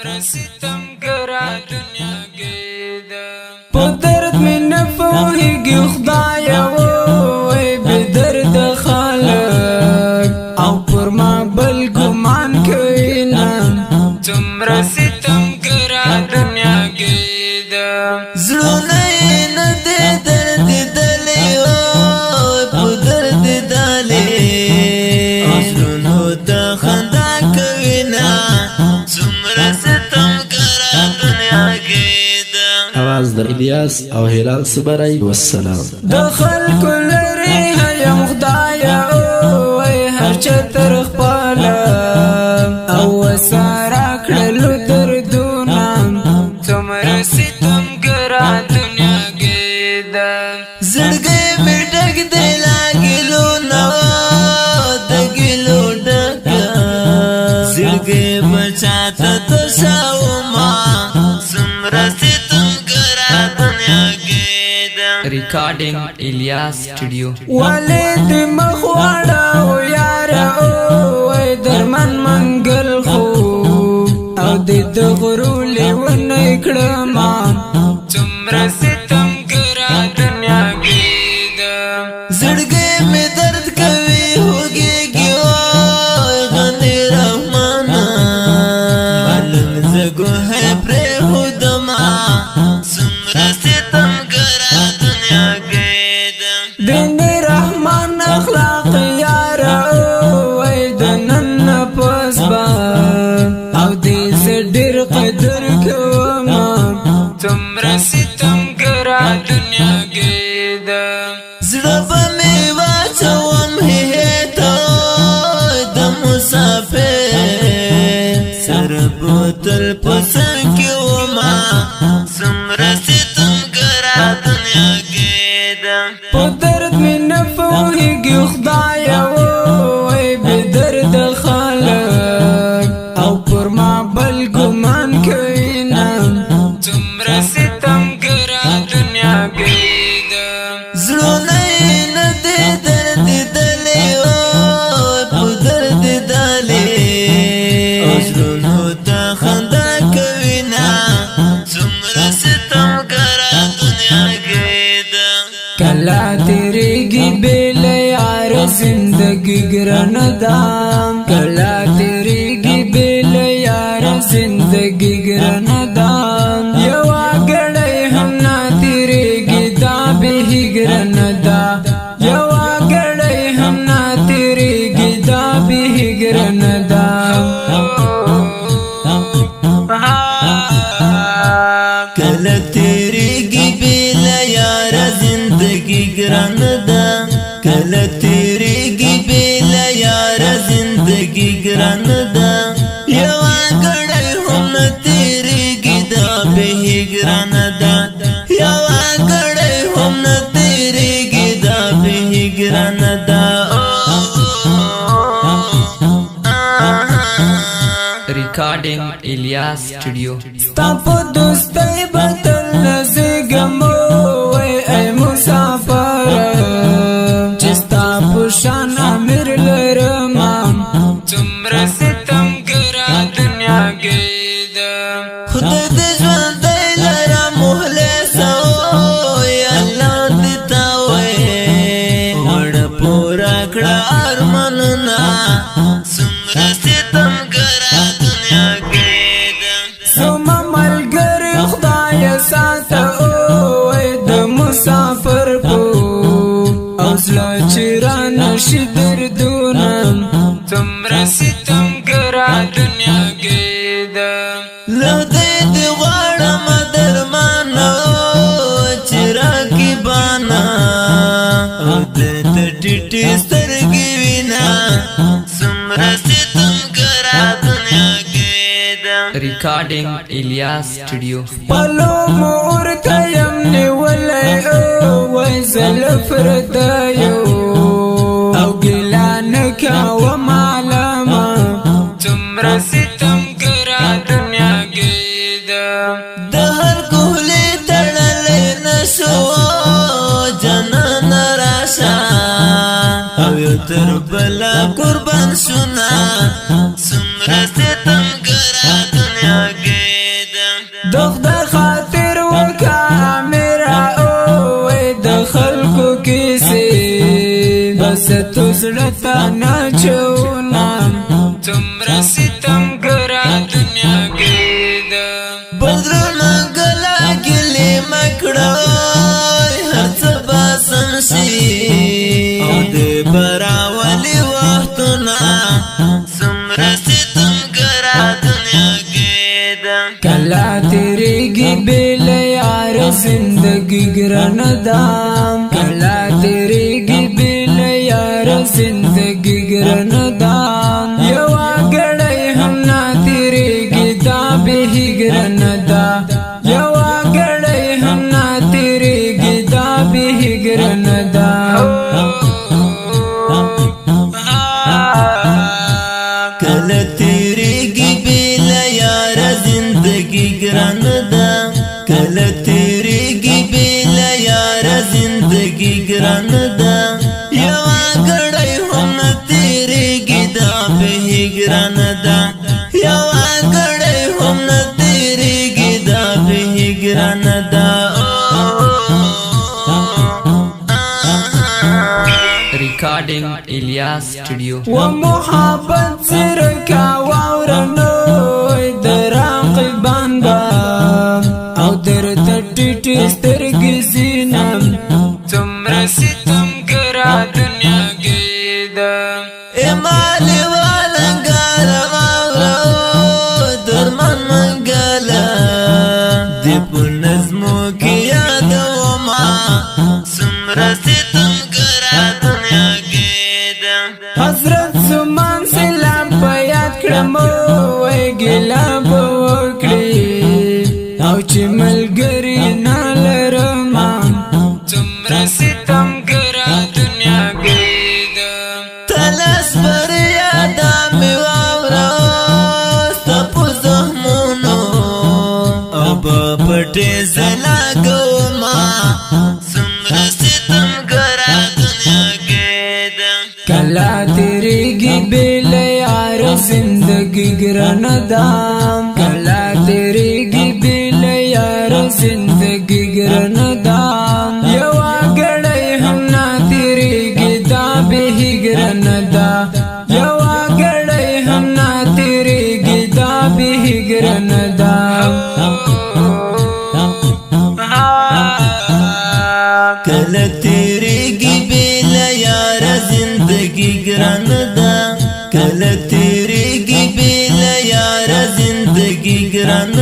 څومره ستم ګرا دنیا کې ده په درد مې نه پوهېږي خدایه وای بې درده خلک او پر ما بل ګمان کوي نه څومره ستم ګرا دنیا کې ده زړونه یې نه دی دردېدلې وای په درد دالې زړونو ته خندا کوي نه څومره ستم ګرا دنیا کې ده. आवाज در الیاس او هلال صبري والسلام. د خلکو لري یم خدایه وای هر چا تر خپله او وساره کړلو دردونه څومره ستم ګرا دنیا کې ده زړګی مې ډک دی لا ګیلو نه د ګیلو ډکه زړګی بچا ته تشاوما څومره ستم ګرا دنیا کې ده. Recording Ilyas Studio. ولې دې مخ واړو یاره وای درمن منګل خو او دې د غرو لیونی کړمه څومره ستم ګرا دنیا کې ده زړګی مې درد کوي هوګېږي وای غني رحمانه معلوم زګو ہے پرېښودما څومره ستم ګرا دنیا کې ده. دین رحمان اخلاق یاره وای د نن نفس به او دې زه ډېر قدر کوم څومره ستم ګرا دنیا کې ده زړه به مې واچوم هېته د مسافر سره بوتل په سر کې وما څومره ستم ګرا دنیا کې ده. په درد مې نه پوهېږي خدایه وای بې درده خلک او پر ما بل ګمان کوي نه څومره ستم ګرا دنیا کې ده زړونه یې نه دی دردېدلې وای په درد دالې زړونو ته خندا کوي نه څومره ستم ګرا دنیا کې ده. کله تیریږي بې له یاره زندګي ګرانه ده کله تیریږي بې له یاره زندګي ګرانه ده یوه ګړی هم نه تیریږي دا بې ګرانه ده یوه ګړی هم نه تیریږي دا بې ګرانه ده کله تیریږي بې له یاره زندګي ګرانه ده کله تیریږي بې له یاره زندګي ګرانه ده یوه ګړی هم نه تیریږي دا بې ګرانه ده یوه ګړی هم نه تیریږي دا بې ګرانه ده. Recording Ilyas Studio. ستا په دوستۍ بدل زېږم وای ای مسافره چې ستا په شان امیر لرمه څومره ستم ګرا دنیا کې ده خدای دې ژوندی لره مخلصه وای الله دې ته وای وړه پوره کړه ارمانونه څومره ستم ګرا دنیا کې ده. زما ملګری خدایه ساته وای د مسافر په او زړه چې رانشي دردونه څومره ستم ګرا دنیا کې ده له دې دې غواړم درمانه چې راکړي بانا او دې ته ټیټې سترګې وینا څومره ستم ګرا دنیا کې ده. Recording Ilyas Studio. پلو مور ته یم نیولی وای زه پردیو او ګیله نه کوم عالمه څومره ستم ګرا دنیا کې ده د هر کوهلې تړلی نشو جانانه راشه او یو تر بله قربان شونا څومره ستم ګرا دنیا کې ساتو زړه نه چونا څومره ستم ګرا دنیا کې ده بدرونه ګلا ګلې مکړه هر څه به سم شي او دې براولي وختونه څومره ستم ګرا دنیا کې ده کلا تیریږي بېل یار زندګي ګران ده کلا تیریږي بېل یار زندګي ګران ده یوه ګړی هم نه تیریږي دا به ګران ده یوه ګړی هم نه تیریږي دا به ګران ده کله تیریږي بېل یار زندګي ګران ده کله تیریږي بېل یار زندګي ګران ده یوه ګړی هم نه تیریږي دا به ګران ده یوه ګړی هم نه تیریږي دا به ګران ده Recording Ilyas Studio. ومحبت سرکا واورنو دراقبان با او در تټټ سترګې زینم څومره ستم ګرا دنیا کې ده امالي والنګال ماورو درمن منګالا دی په نظمو کې یادوما څومره ستم ګرا دنیا کې ده حضرت زمان سلام په یاد کړم وای ګلا به وکړي او چې ملګری نه لرم څومره ستم ګرا دنیا کې ده تلاس پر یادا می واورو ستپو زخمونو او په پټې زلا ګوما څومره ستم ګرا دنیا کې ده کلا تیریږي بېل یار زندګي ګران ده کلا تیریږي بېل یار زندګي ګران ده یوه ګړی هم نه تیریږي دا به ګران ده یوه ګړی هم نه تیریږي دا به ګران ده کله تیریږي بېل یار زندګي ګران ده کله تیریږي بېل یار زندګي ګران